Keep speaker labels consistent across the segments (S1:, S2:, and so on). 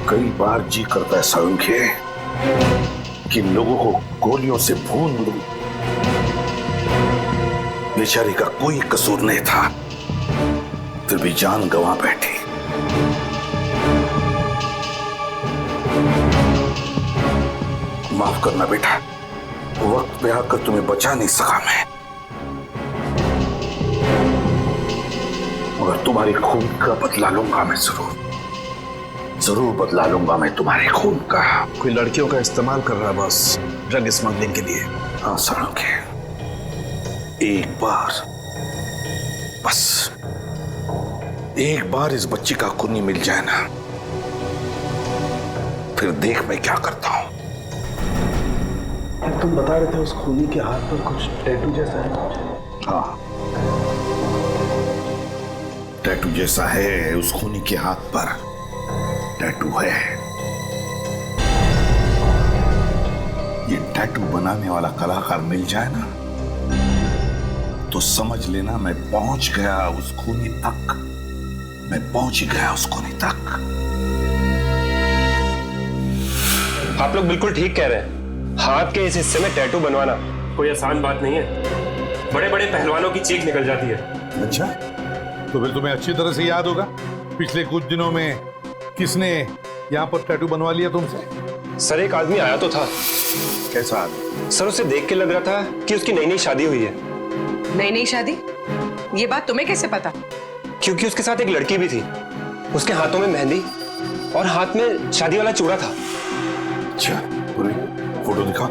S1: कई बार जी करता है संख्य कि लोगों को गोलियों से भून दूं। बेचारी का कोई कसूर नहीं था, फिर भी जान गंवा बैठी। माफ करना बेटा, वक्त पे आकर तुम्हें बचा नहीं सका मैं, मगर तुम्हारे खून का बदला लूंगा मैं, जरूर बदला लूंगा मैं तुम्हारे खून का।
S2: कोई लड़कियों का इस्तेमाल कर रहा है बस, ड्रग स्मगलिंग के लिए।
S1: हाँ सारंगी, एक बार, बस एक बार इस बच्ची का खूनी मिल जाए ना, फिर देख मैं क्या करता हूं।
S2: तुम बता रहे थे उस खूनी के हाथ पर कुछ टैटू जैसा है।
S1: हाँ, टैटू जैसा है उस खूनी के हाथ पर, टैटू है। ये टैटू बनाने वाला कलाकार मिल जाए ना, तो समझ लेना मैं पहुंच गया उस खूनी तक, मैं पहुंच ही गया उस खूनी तक।
S3: आप लोग बिल्कुल ठीक कह रहे हैं। हाथ के इस हिस्से में टैटू बनवाना कोई आसान बात नहीं है। बड़े बड़े पहलवानों की चीख निकल जाती है।
S1: अच्छा,
S4: तो फिर तुम्हें अच्छी तरह से याद होगा पिछले कुछ दिनों में किसने यहाँ पर टैटू बनवा लिया तुमसे।
S3: सर एक आदमी आया तो था।
S1: कैसा आदमी?
S3: सर उसे देख के लग रहा था कि उसकी नई नई शादी हुई है।
S5: नई नई शादी? ये बात तुम्हें कैसे पता?
S3: क्योंकि उसके साथ एक लड़की भी थी। उसके हाथों में मेहंदी और हाथ में शादी वाला चूड़ा था।
S1: अच्छा, पूरी फोटो दिखा।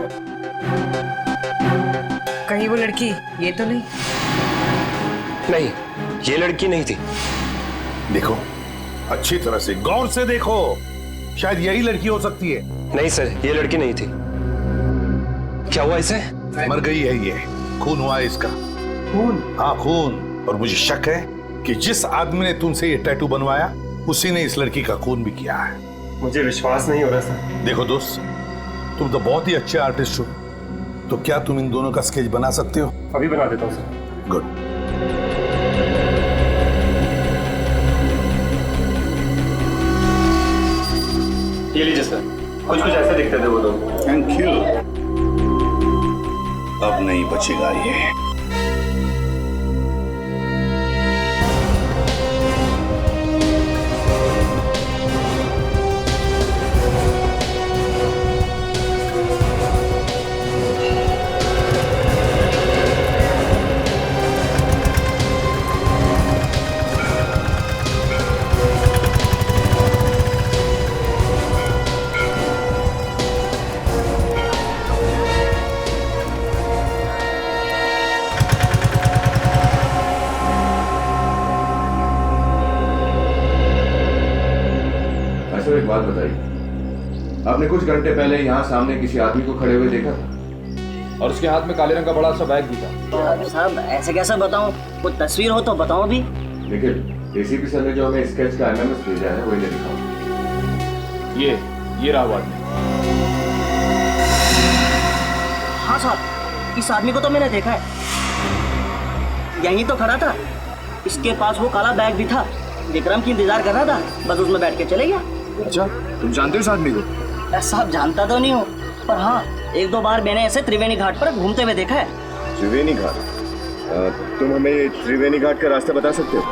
S5: कहीं वो लड़की ये तो नहीं?
S3: नहीं, ये लड़की नहीं थी।
S1: देखो,
S4: अच्छी तरह से गौर से देखो, शायद यही लड़की हो सकती है।
S3: नहीं सर, ये लड़की नहीं थी। क्या हुआ इसे?
S4: मर गई है ये, खून हुआ है इसका।
S1: खून?
S4: हाँ खून। और मुझे शक है कि जिस आदमी ने तुमसे ये टैटू बनवाया उसी ने इस लड़की का खून भी किया है।
S3: मुझे विश्वास नहीं हो रहा सर।
S4: देखो दोस्त, तुम तो बहुत ही अच्छे आर्टिस्ट हो, तो क्या तुम इन दोनों का स्केच बना सकते हो?
S3: अभी बना देता हूँ सर।
S4: गुड।
S3: ये लीजिए सर, कुछ कुछ ऐसे दिखते थे वो लोग।
S1: Thank you. अब नहीं बचेगा ये।
S6: सर एक बात बताइए, आपने कुछ घंटे पहले यहाँ सामने किसी आदमी को खड़े हुए देखा था और उसके हाथ में काले रंग का बड़ा सा बैग भी था।
S7: साहब ऐसे कैसे बताऊं, कोई तस्वीर हो तो बताओ अभी।
S6: लेकिन एसीपी सर ने जो हमें स्केच का एमएमएस भेजा है वही दिखाओ। ये रहा वो आदमी।
S7: हाँ साहब, इस आदमी को तो मैंने देखा है, यहीं तो खड़ा था। इसके पास वो काला बैग भी था। विक्रम की इंतजार कर रहा था, बस उसमें बैठ के चले गया।
S6: अच्छा, तुम जानते हो इस आदमी को?
S7: साहब जानता तो नहीं हूँ, पर हाँ एक दो बार मैंने ऐसे त्रिवेणी घाट पर घूमते हुए देखा है।
S6: त्रिवेणी घाट? तुम हमें त्रिवेणी घाट का रास्ता बता सकते हो?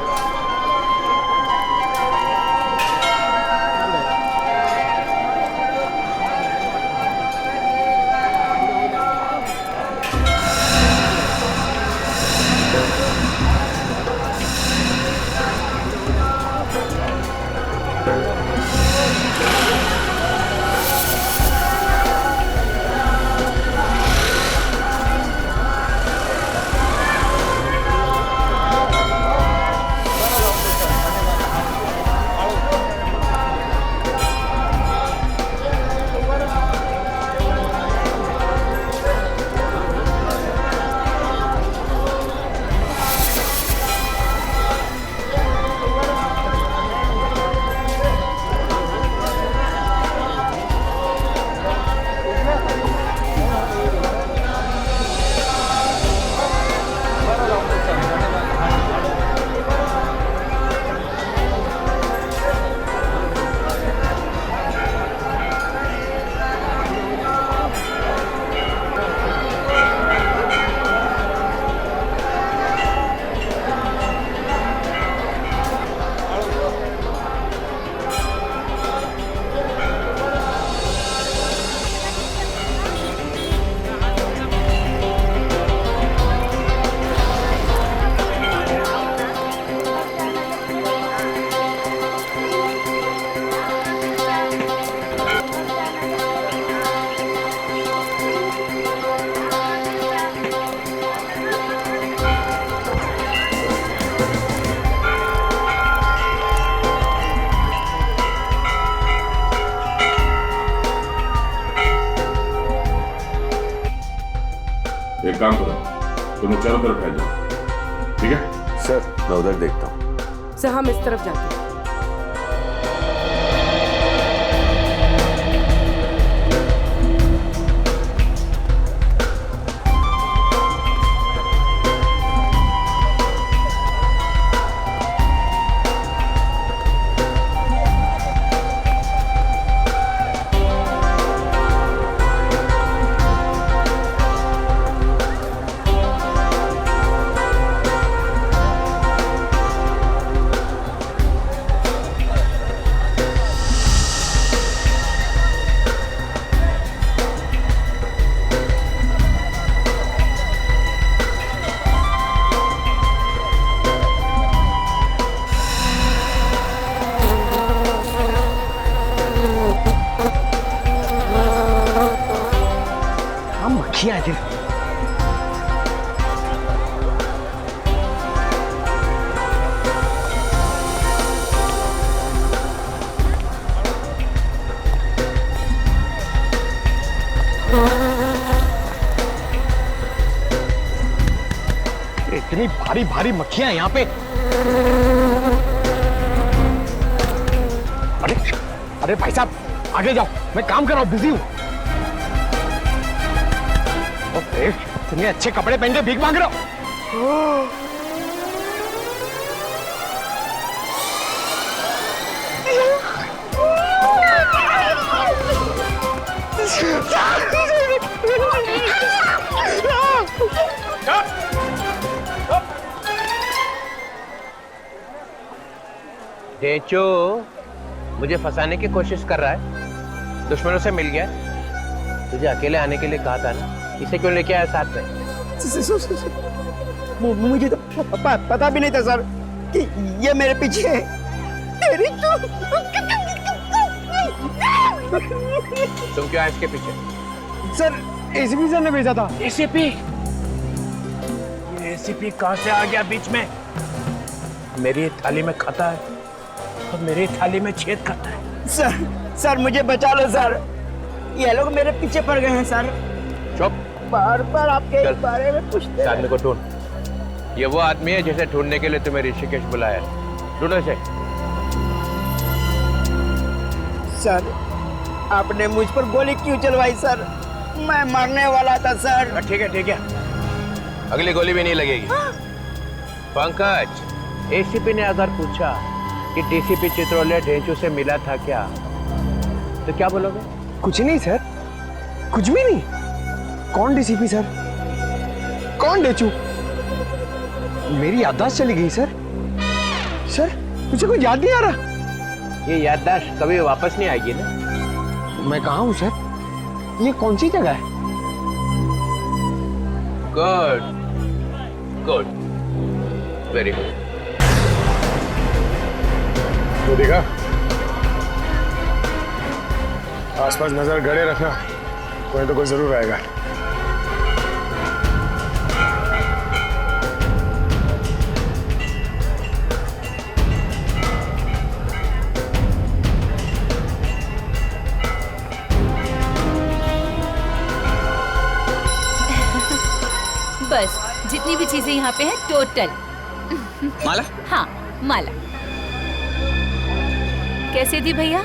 S6: तुम चारों तरफ फैल जाओ, ठीक है?
S8: सर मैं उधर देखता हूँ।
S9: सर हम इस तरफ जाते हैं।
S7: मक्खियां हैं। इतनी भारी भारी मक्खियां यहाँ पे। अरे अरे भाई साहब आगे जाओ, मैं काम कर रहा हूँ, बिजी हूँ। इतने अच्छे कपड़े पहन के भीख मांग रहे हो।
S10: डेचो मुझे फंसाने की कोशिश कर रहा है, दुश्मनों से मिल गया। तुझे अकेले आने के लिए कहा था ना, इसे क्यों लेके आया साथ में?
S7: मुझे तो पता भी नहीं था सर कि ये मेरे पीछे है। तेरी
S10: तुम क्यों आए इसके पीछे?
S7: सर एसीपी सर ने भेजा था।
S10: एसीपी? ये एसीपी कहां से आ गया बीच में? मेरी थाली में खाता है और मेरी थाली में छेद करता है।
S7: सर मुझे बचा लो सर, ये लोग मेरे पीछे पड़ गए हैं सर।
S10: चुप।
S7: बार बार आपके बारे में पूछते हैं।
S10: आदमी को ढूंढ। ये वो आदमी है जिसे ढूंढने के लिए तुम्हें ऋषिकेश बुलाया। ढूंढो इसे।
S7: सर आपने मुझ पर गोली क्यों चलवाई सर? मैं मारने वाला था सर।
S10: ठीक है, अगली गोली भी नहीं लगेगी। पंकज, एसीपी ने अगर पूछा कि डीसीपी चित्रोले ढेंचू से मिला था क्या, तो क्या बोलोगे?
S7: कुछ नहीं सर, कुछ भी नहीं। कौन डीसीपी सर? कौन डेचू? मेरी याददाश्त चली गई सर। सर मुझे कोई याद नहीं आ रहा।
S10: ये याददाश्त कभी वापस नहीं आएगी ना।
S7: मैं कहाँ हूँ सर? ये कौन सी जगह है?
S10: Good, very good.
S2: तो देखा, आसपास नजर गड़े रखना, कोई तो कोई जरूर आएगा।
S11: बस जितनी भी चीजें यहाँ पे हैं टोटल।
S7: माला?
S11: हाँ माला। कैसे दी भैया?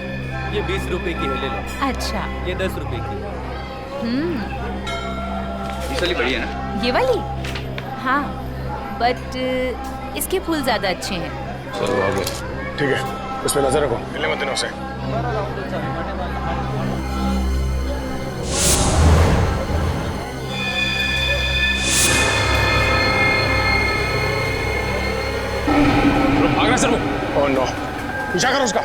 S12: ये 20 रुपए की है, ले लो।
S11: अच्छा।
S12: ये 10 रुपए की है।
S11: इस वाली बढ़िया ना? ये वाली? हाँ, बट इसके फूल ज्यादा अच्छे हैं।
S2: चलो आगे। ठीक है, उस पर नजर रखो, मिलने मत देना उसे।
S6: भाग रहा सर वो।
S2: ओह नो, पीछा करो उसका।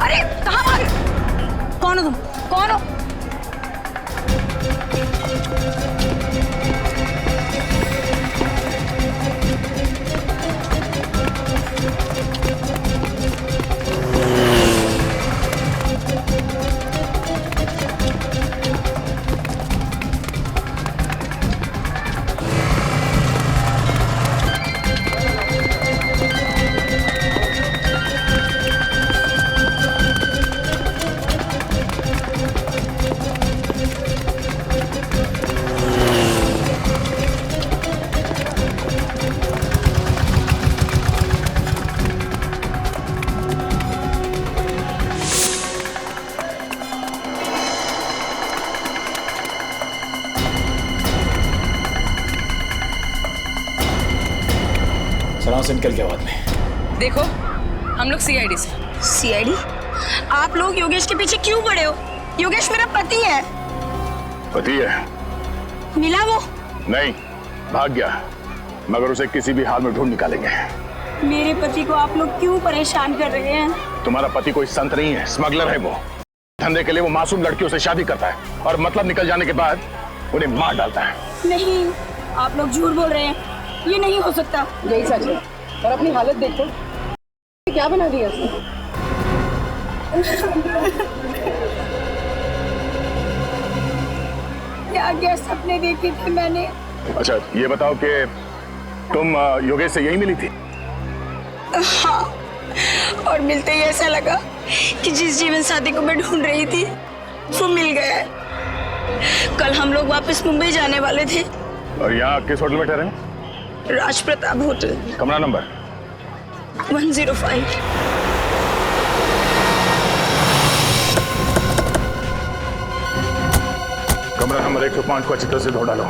S5: अरे कहाँ भागे? कौन हो तुम? कौन हो?
S2: वहां से निकल के बाद में।
S5: देखो, हम लोग सीआईडी से।
S9: सीआईडी? आप लोग योगेश के पीछे क्यों पड़े हो? योगेश मेरा पति है।
S1: पति है?
S9: मिला वो?
S1: नहीं, भाग गया, मगर उसे किसी भी हाल में ढूंढ निकालेंगे।
S9: मेरे पति को आप लोग क्यों परेशान कर रहे हैं?
S1: तुम्हारा पति कोई संत नहीं है, स्मगलर है। वो धंधे के लिए वो मासूम लड़कियों से शादी करता है और मतलब निकल जाने के बाद उन्हें मार डालता है।
S9: नहीं, आप लोग झूठ बोल रहे हैं, ये नहीं हो सकता।
S5: यही सच है, और अपनी हालत देखो, क्या बना दिया उसने।
S9: क्या क्या सपने देखे थे मैंने।
S1: अच्छा, ये बताओ कि तुम योगेश से यही मिली थी?
S9: हाँ, और मिलते ही ऐसा लगा कि जिस जीवन साथी को मैं ढूंढ रही थी वो मिल गया है। कल हम लोग वापस मुंबई जाने वाले थे।
S1: और यहाँ किस होटल में ठहरे?
S9: राज प्रताप होटल,
S1: कमरा नंबर
S9: 105।
S1: कमरा नंबर 105 को अच्छी तरह से धो डालो।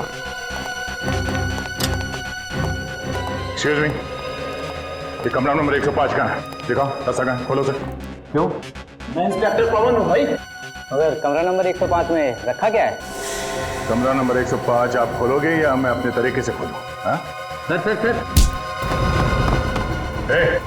S1: एक्सक्यूज मी, ये कमरा नंबर 105 कहाँ है? दिखाओ, दस्ता कहाँ है? खोलो सर।
S7: क्यों?
S2: मैं इंस्पेक्टर पवन हूँ भाई।
S7: मगर कमरा नंबर 105 में रखा क्या है?
S1: कमरा नंबर 105 आप खोलोगे या मैं अपने तरीके से खोलूं? हाँ?
S7: सर
S1: ए,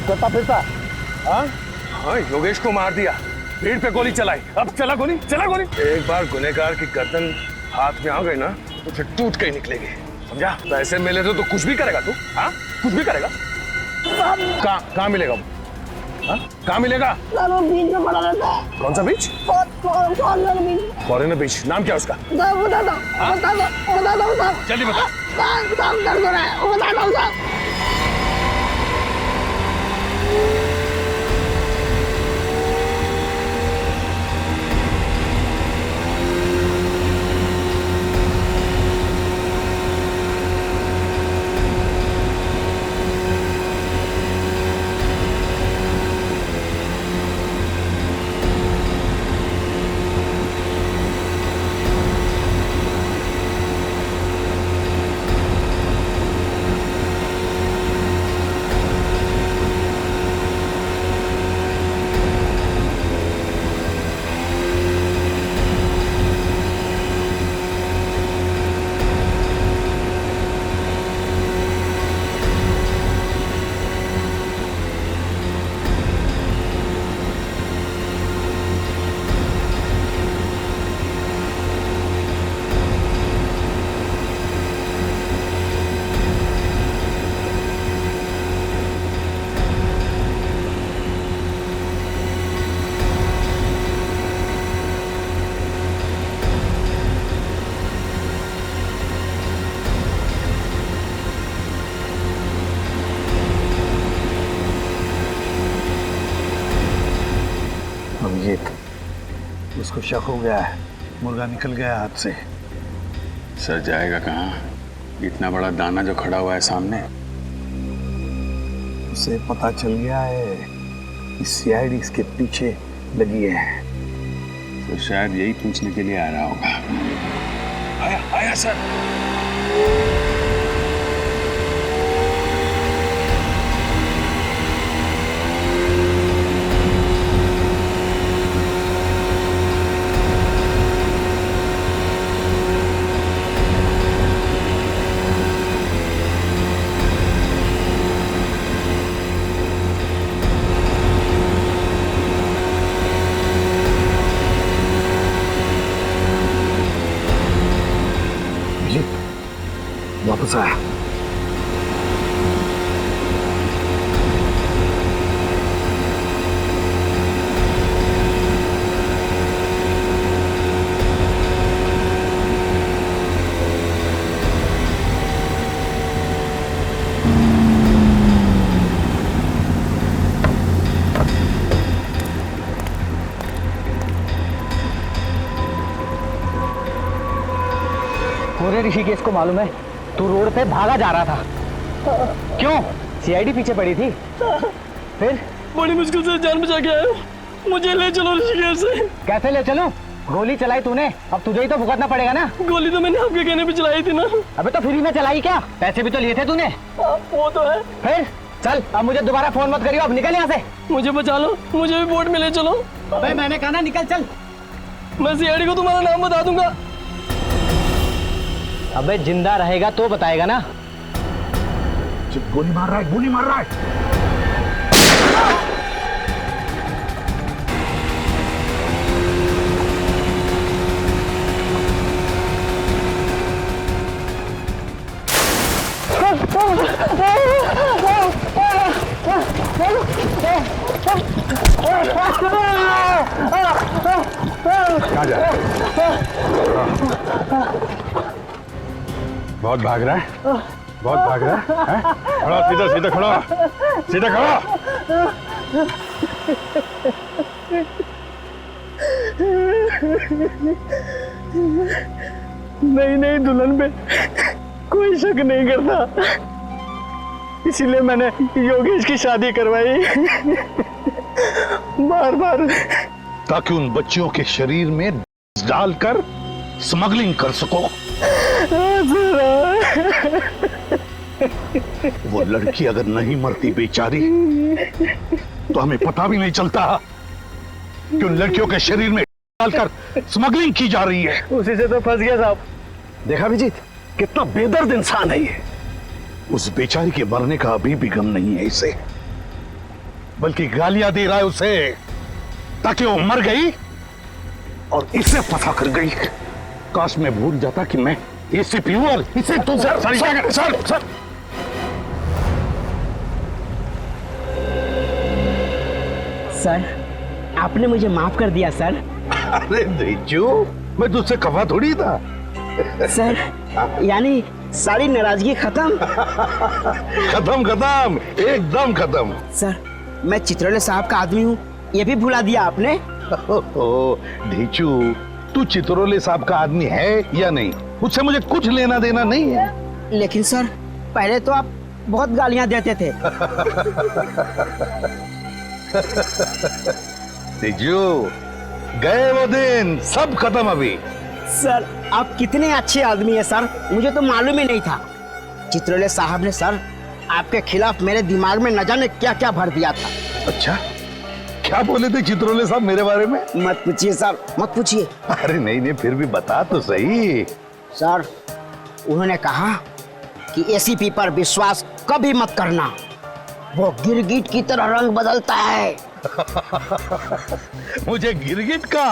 S7: करता फिरता।
S4: हाँ, योगेश को मार दिया, भीड़ पे गोली चलाई, अब चला गोली। एक बार गुनहगार की गर्दन हाथ में आ गई ना तो फिर टूट के ही निकलेगी, समझा? पैसे मिले तो कुछ भी करेगा तू। हाँ, कुछ भी करेगा। कहाँ मिलेगा वो? हाँ, कहाँ मिलेगा?
S9: बीच में पड़ा रहता है।
S4: कौन सा बीच? फॉरेनर बीच। नाम क्या है उसका? जल्दी बता।
S1: अभिजीत, उसको शक हो गया है, मुर्गा निकल गया हाथ से।
S2: सर जाएगा कहाँ? इतना बड़ा दाना जो खड़ा हुआ है सामने।
S1: उसे पता चल गया है कि सीआईडी इसके पीछे लगी है,
S2: तो शायद यही पूछने के लिए आ रहा होगा। आया आया सर।
S1: वापस आया।
S7: पूरे ऋषिकेश को मालूम है तू रोड पे भागा जा रहा था। क्यों? सीआईडी पीछे पड़ी थी। फिर
S13: बड़ी मुश्किल से जान बचा के आया हूँ, मुझे ले चलो ऋषिकेश से।
S7: कैसे ले चलूं? गोली चलाई तूने, अब तुझे ही तो भुगतना पड़ेगा ना।
S13: गोली तो मैंने आपके कहने पे चलाई थी ना।
S7: अबे तो फ्री में चलाई क्या? पैसे भी तो लिए थे तूने।
S13: वो तो है।
S7: फिर चल, अब मुझे दोबारा फोन मत करियो, अब निकल यहाँ से।
S13: मुझे बचा लो, मुझे भी बोट में ले चलो।
S7: अबे मैंने कहा ना निकल, चल।
S13: मैं सीआईडी को तुम्हारा नाम बता दूंगा।
S7: अबे जिंदा रहेगा तो बताएगा ना।
S1: गोली मार रहा है, गोली मार रहा है।
S2: कहाँ जा रहा है? बहुत भाग रहा है, बहुत भाग रहा है, हैं? खड़ा, सीधा सीधा खड़ा, सीधा खड़ा।
S13: नहीं नहीं, दुल्हन पे कोई शक नहीं करता, इसीलिए मैंने योगेश की शादी करवाई। बार बार,
S1: ताकि उन बच्चियों के शरीर में डालकर स्मगलिंग कर सको। वो लड़की अगर नहीं मरती बेचारी, तो हमें पता भी नहीं चलता कि उन लड़कियों के शरीर में डालकर स्मगलिंग की जा रही है।
S13: उसी से तो फंस गया साहब।
S1: देखा अभिजीत, कितना बेदर्द इंसान है ये। उस बेचारी के मरने का अभी भी गम नहीं है इसे, बल्कि गालियां दे रहा है उसे ताकि वो मर गई और इसे पता कर गई। काश मैं भूल जाता कि मैं एसीपी हूं और इसे तो सर।
S7: सर, आपने मुझे माफ कर दिया सर।
S1: अरे देजू, मैं तुझसे खफा थोड़ी था।
S7: सर, यानी सारी नाराजगी खत्म।
S1: खत्म, एकदम खत्म।
S7: सर, मैं चित्रौले साहब का आदमी हूँ, ये भी भुला दिया आपने।
S1: ढीचू, तू चित्रौले साहब का आदमी है या नहीं, उससे मुझे कुछ लेना देना नहीं है।
S7: लेकिन सर, पहले तो आप बहुत गालियां देते थे।
S1: ढीचू, गए वो दिन, सब खत्म अभी।
S7: सर, आप कितने अच्छे आदमी हैं सर, मुझे तो मालूम ही नहीं था। चित्रौले साहब ने सर आपके खिलाफ मेरे दिमाग में न जाने क्या क्या भर दिया था।
S1: अच्छा, क्या बोले थे चित्रौले साहब मेरे बारे में?
S7: मत पूछिए सर, मत पूछिए।
S1: अरे नहीं, फिर भी बता तो सही।
S7: सर, उन्होंने कहा कि एसीपी पर विश्वास कभी मत करना, वो गिरगिट की तरह रंग बदलता है।
S1: मुझे गिरगिट का?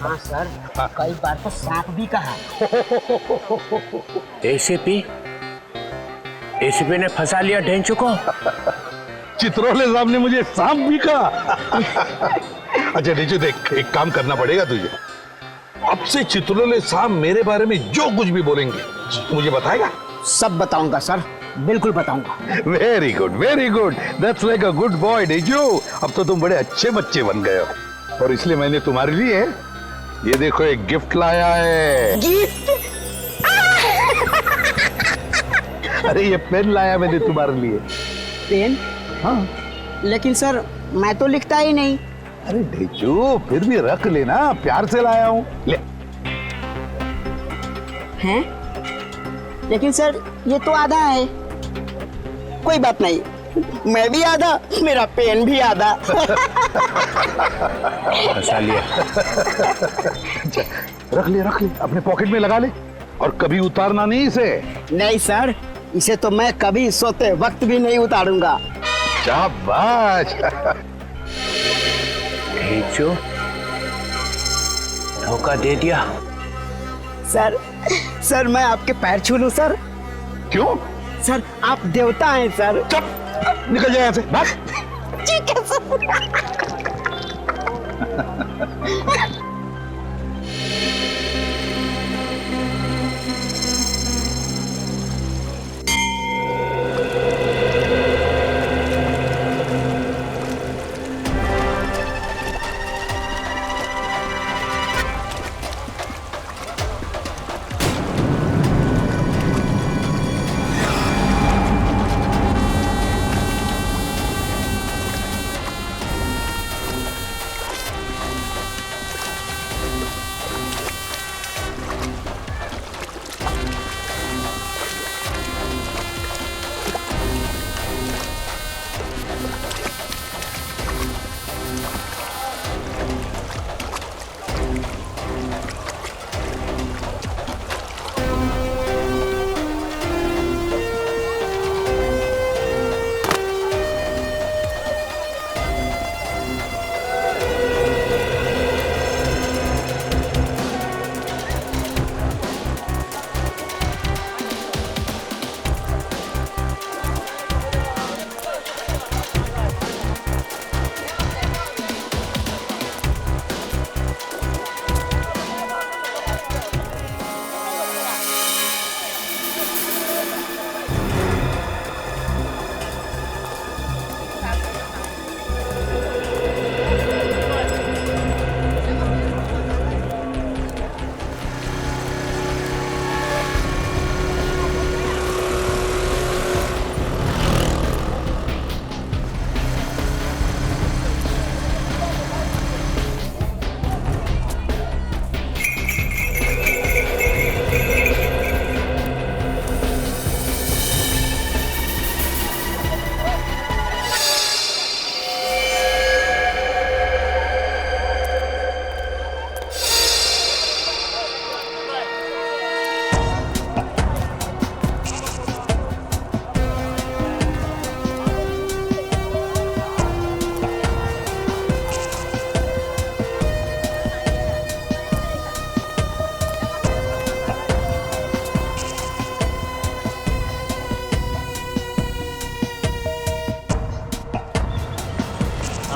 S7: हाँ सर, कई बार तो सांप भी कहा।
S10: एसीपी ने फंसा लिया ढेंचू को।
S1: चित्रौले साहब ने मुझे सांप भी कहा। अच्छा ढेंचू, देख, एक काम करना पड़ेगा तुझे। अब से चित्रौले साहब मेरे बारे में जो कुछ भी बोलेंगे मुझे बताएगा?
S7: सब बताऊंगा सर,
S13: बिल्कुल बताऊंगा।
S1: Very good, that's like a good boy डेजू। अब तो तुम बड़े अच्छे बच्चे बन गए हो और इसलिए मैंने तुम्हारे लिए ये देखो एक गिफ्ट लाया है।
S9: गिफ्ट?
S1: अरे ये पेन लाया मैंने तुम्हारे लिए।
S13: पेन?
S1: हाँ।
S13: लेकिन सर मैं तो लिखता ही नहीं।
S1: अरे डेजू फिर भी रख लेना, प्यार से लाया हूँ, ले।
S13: हैं? लेकिन सर ये तो आधा है। कोई बात नहीं, मैं भी आधा, मेरा पेन भी आधा।
S10: हंसा लिया।
S1: रख ले अपने पॉकेट में लगा ले और कभी उतारना नहीं इसे।
S13: नहीं सर, इसे तो मैं कभी सोते वक्त भी नहीं उतारूंगा।
S1: शाबाश।
S10: धोखा दे दिया।
S13: सर मैं आपके पैर छू लूं सर?
S1: क्यों?
S13: सर आप देवता हैं सर।
S1: चुप, निकल जाए यहाँ से, भाग।
S13: ठीक है सर।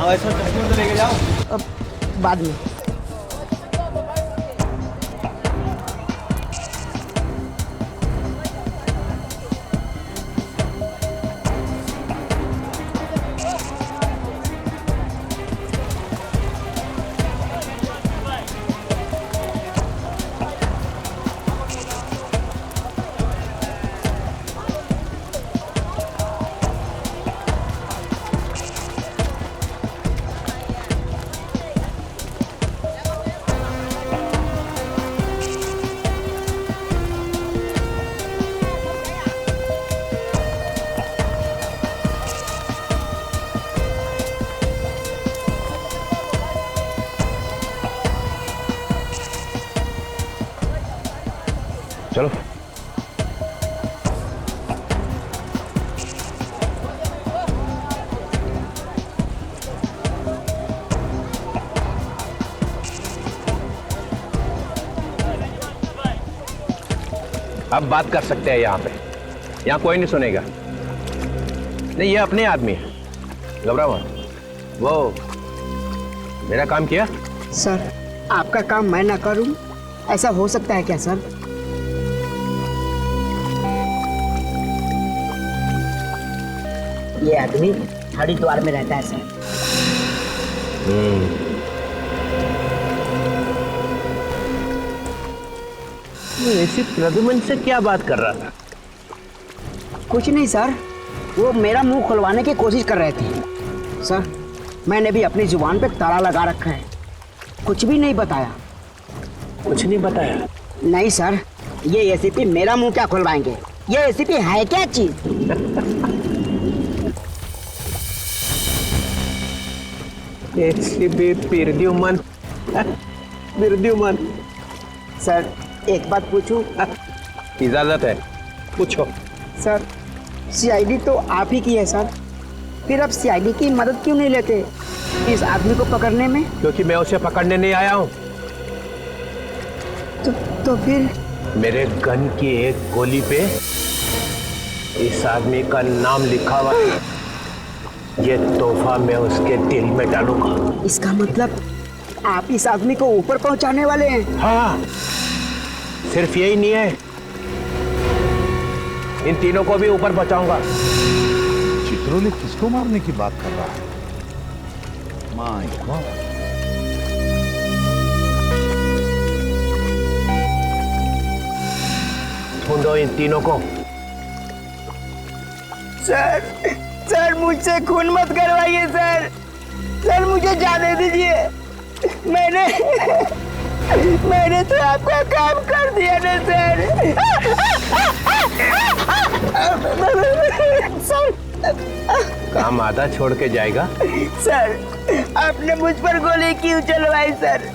S7: ऐसा चश्मे तो लेके जाओ।
S13: अब बाद में।
S10: चलो। अब बात कर सकते हैं यहाँ पे, यहाँ कोई नहीं सुनेगा। नहीं, ये अपने आदमी है, घबराओ मत। वो मेरा काम किया।
S13: सर आपका काम मैं ना करूं, ऐसा हो सकता है क्या सर? ये आदमी हरिद्वार में रहता है सर।
S10: ऐसी प्रद्युमन से क्या बात कर रहा था?
S13: कुछ नहीं सर, वो मेरा मुंह खुलवाने की कोशिश कर रहे थे। सर मैंने भी अपनी जुबान पे ताला लगा रखा है, कुछ भी नहीं बताया।
S10: कुछ नहीं बताया?
S13: नहीं सर, ये एसीपी मेरा मुंह क्या खुलवाएंगे? ये एसीपी है क्या चीज?
S10: एसीपी प्रद्युमन। प्रद्युमन।
S13: सर एक बात पूछूं?
S10: इजाजत है, पूछो।
S13: सर सीआईडी तो आप ही की है सर, फिर आप सीआईडी की मदद क्यों नहीं लेते इस आदमी को पकड़ने में?
S10: क्योंकि मैं उसे पकड़ने नहीं आया हूँ।
S13: तो फिर?
S10: मेरे गन की एक गोली पे इस आदमी का नाम लिखा हुआ है। ये तोहफा मैं उसके दिल में डालूंगा।
S13: इसका मतलब आप इस आदमी को ऊपर पहुंचाने वाले हैं?
S10: हाँ, सिर्फ यही नहीं है, इन तीनों को भी ऊपर पहुंचाऊंगा।
S1: चित्रोले किसको मारने की बात कर रहा है? My God.
S10: ढूंढो इन तीनों को।
S13: सर मुझसे खून मत करवाइए सर। सर मुझे जाने दीजिए। मैंने तो आपका काम कर दिया ना सर। सर
S10: काम आधा छोड़ के जाएगा?
S13: सर आपने मुझ पर गोली क्यों चलवाई सर?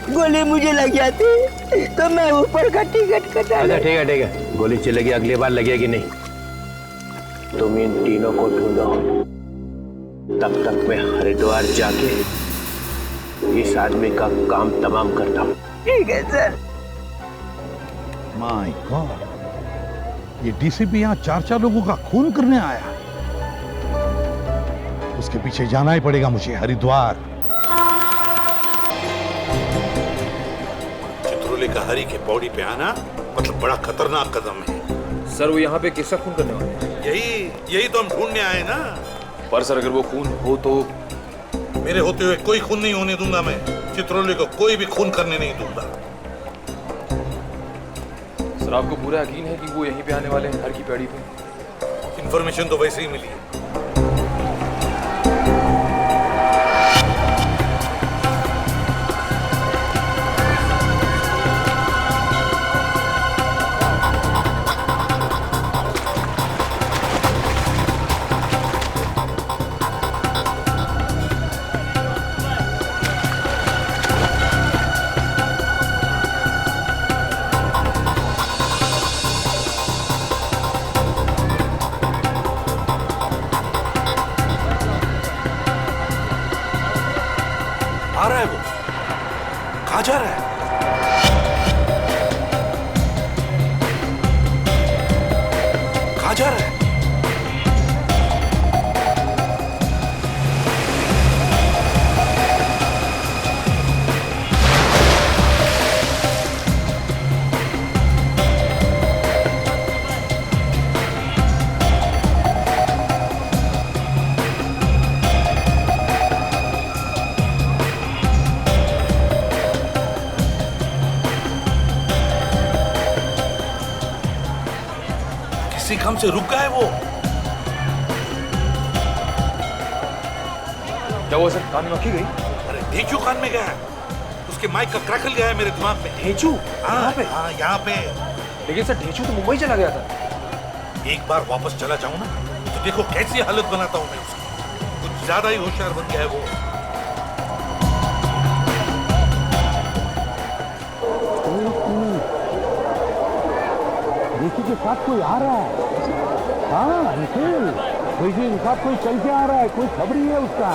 S13: गोली मुझे लग जाती तो मैं ऊपर का टिकट कटा।
S10: अच्छा ठीक है, गोली चलेगी, अगली बार लगेगी नहीं। तुम इन तीनों को ढूंढो, तब तक मैं हरिद्वार जाके इस आदमी का काम तमाम करता हूँ।
S13: ठीक है सर।
S1: माय गॉड, ये डीसीपी यहाँ 4 लोगों का खून करने आया। उसके पीछे जाना ही पड़ेगा मुझे, हरिद्वार। चित्रोले का हरि के पौड़ी पे आना मतलब बड़ा खतरनाक कदम है।
S6: सर वो यहाँ पे किसका खून करने वाले हैं?
S1: यही तो हम ढूंढने आए ना।
S6: पर सर अगर वो खून हो तो?
S1: मेरे होते हुए कोई खून नहीं होने दूंगा मैं। चित्रोले को कोई भी खून करने नहीं दूंगा।
S6: सर आपको पूरा यकीन है कि वो यहीं पे आने वाले हैं, हर की पैड़ी पे?
S1: इंफॉर्मेशन तो वैसे ही मिली है। आ रहा है वो, कहाँ जा रहा है? कहाँ जा रहा है? काम से रुक गया है वो।
S6: क्या हुआ सर, कान में मक्खी गई?
S1: अरे ढेंचू कान में गया है, उसके माइक का क्रैकल गया है मेरे दिमाग में।
S6: ढेंचू?
S1: यहाँ पे? हाँ यहाँ पे।
S6: लेकिन सर ढेंचू तो मुंबई चला गया था।
S1: एक बार वापस चला जाऊं ना तो देखो कैसी हालत बनाता हूं मैं उसकी। कुछ ज्यादा ही होशियार बन गया है वो।
S2: ऋषि के साथ कोई आ रहा है। हाँ निखिल, ऋषि के साथ कोई चल के आ रहा है, कोई खबरी है उसका।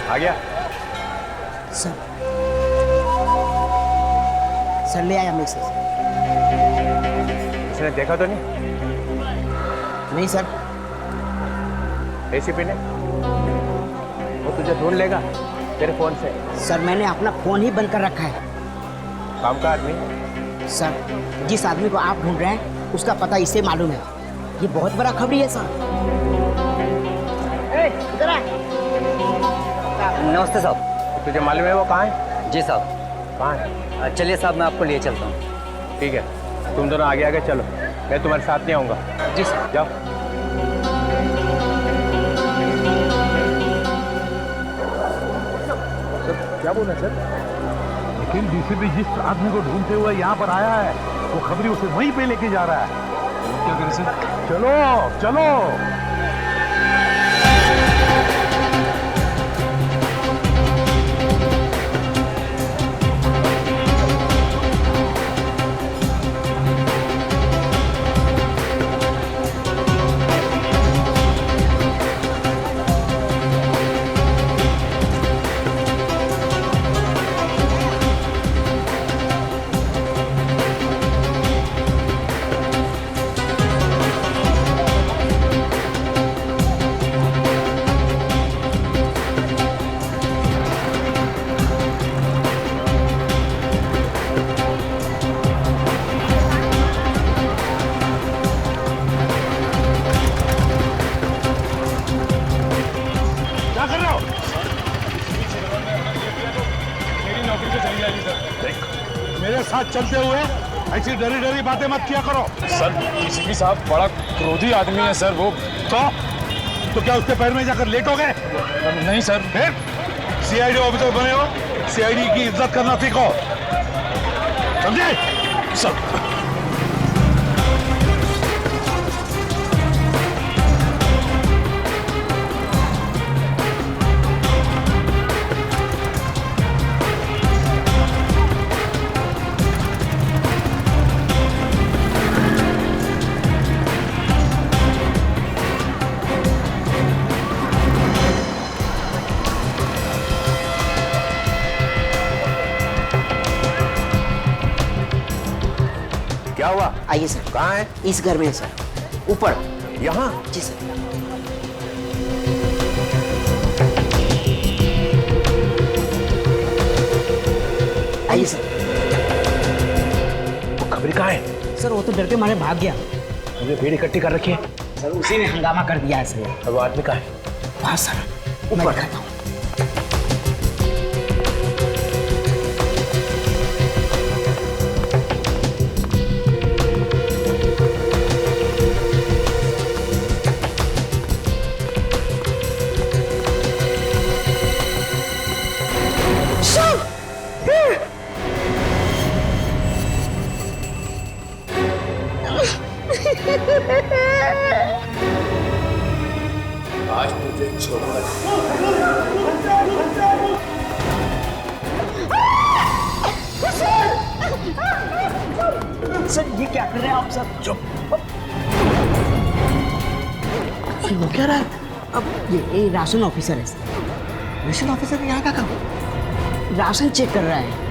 S10: आ गया
S13: सर ले आया मैसेज।
S10: किसी ने देखा तो नहीं?
S13: नहीं सर।
S10: एसीपी ने? वो तुझे ढूंढ लेगा तेरे फोन से।
S13: सर मैंने अपना फोन ही बंद कर रखा है।
S10: काम का आदमी?
S13: सर जिस आदमी को आप ढूंढ रहे हैं उसका पता इसे मालूम है। ये बहुत बड़ा खबरी है सर। इधर आ।
S14: नमस्ते साहब।
S10: तुझे मालूम है वो कहाँ है?
S14: जी साहब।
S10: कहाँ है?
S14: चलिए साहब मैं आपको लिए चलता हूँ।
S10: ठीक है, तुम दोनों आगे आगे चलो, मैं तुम्हारे साथ नहीं आऊँगा।
S13: जी सर।
S10: जाओ।
S2: सर क्या बोला सर? लेकिन डीसीपी जिस आदमी को ढूंढते हुए यहाँ पर आया है वो खबरी उसे वहीं पे लेके जा रहा है। क्या करें सर? चलो चलो। मेरे साथ चलते हुए ऐसी डरी डरी बातें मत किया करो।
S4: सर डीसीपी साहब बड़ा क्रोधी आदमी है सर वो।
S2: तो क्या उसके पैर में जाकर लेटोगे?
S4: नहीं सर।
S2: फिर सीआईडी ऑफिसर बने हो, सीआईडी की इज्जत करना सीखो, समझे?
S4: सर
S10: क्या हुआ?
S13: आइए सर।
S10: कहाँ है?
S13: इस घर में है सर। ऊपर।
S10: यहाँ?
S13: जी सर। आइए सर।
S10: वो खबरी कहाँ है?
S13: सर वो तो डर के मारे भाग गया।
S10: हमने भीड़ इकट्ठी कर रखी है।
S13: सर उसी ने हंगामा कर दिया है सर।
S10: अब वो आदमी कहाँ है?
S13: वहाँ सर मैं दिखाता हूँ।
S10: आज तुझे छोड़कर
S13: सर ये क्या कर रहे हैं आप सर?
S10: चुप।
S13: वो क्या रहा है? अब ये राशन ऑफिसर है सर। राशन ऑफिसर यहाँ का काम? राशन चेक कर रहा है।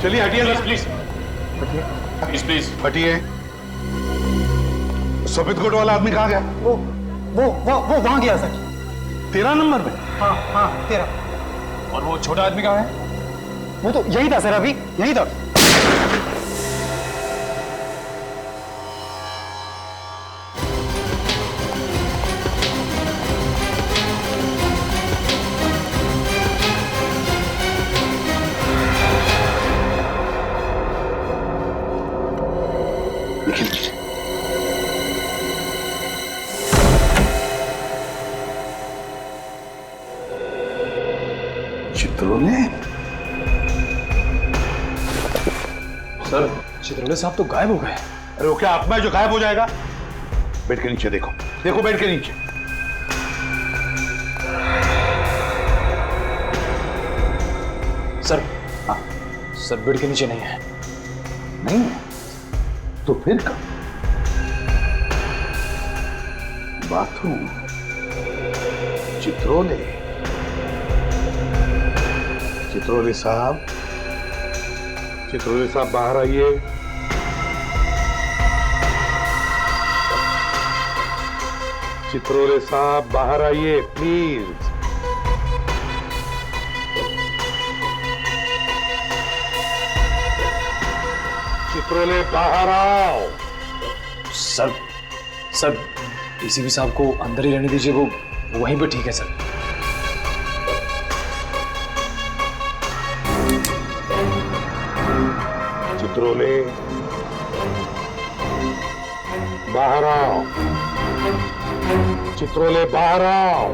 S2: चलिए हटिए सर,
S4: प्लीज प्लीज प्लीज
S2: हटिए। सफेद कोट वाला आदमी कहाँ गया?
S7: वो वहां गया सर।
S2: 13 नंबर में?
S7: हाँ हाँ 13।
S4: और वो छोटा आदमी कहाँ है?
S7: वो तो यही था सर, अभी यही था।
S1: चित्रोले?
S4: सर चित्रोले साहब तो गायब हो गए।
S2: अरे वो क्या आत्मा है जो गायब हो जाएगा?
S1: बेड के नीचे देखो, देखो बेड के नीचे।
S15: सर, सर बेड के नीचे नहीं है।
S1: नहीं है तो फिर कब? बाथरूम, चित्रोले। चित्रोले साहब, चित्रोले साहब बाहर आइए। चित्रोले साहब बाहर आइए प्लीज। चित्रोले बाहर आओ।
S15: सर, सर डीसीपी साहब को अंदर ही रहने दीजिए, वो वहीं पे ठीक है सर।
S1: चित्रोले बाहर आओ। चित्रोले बाहर आओ।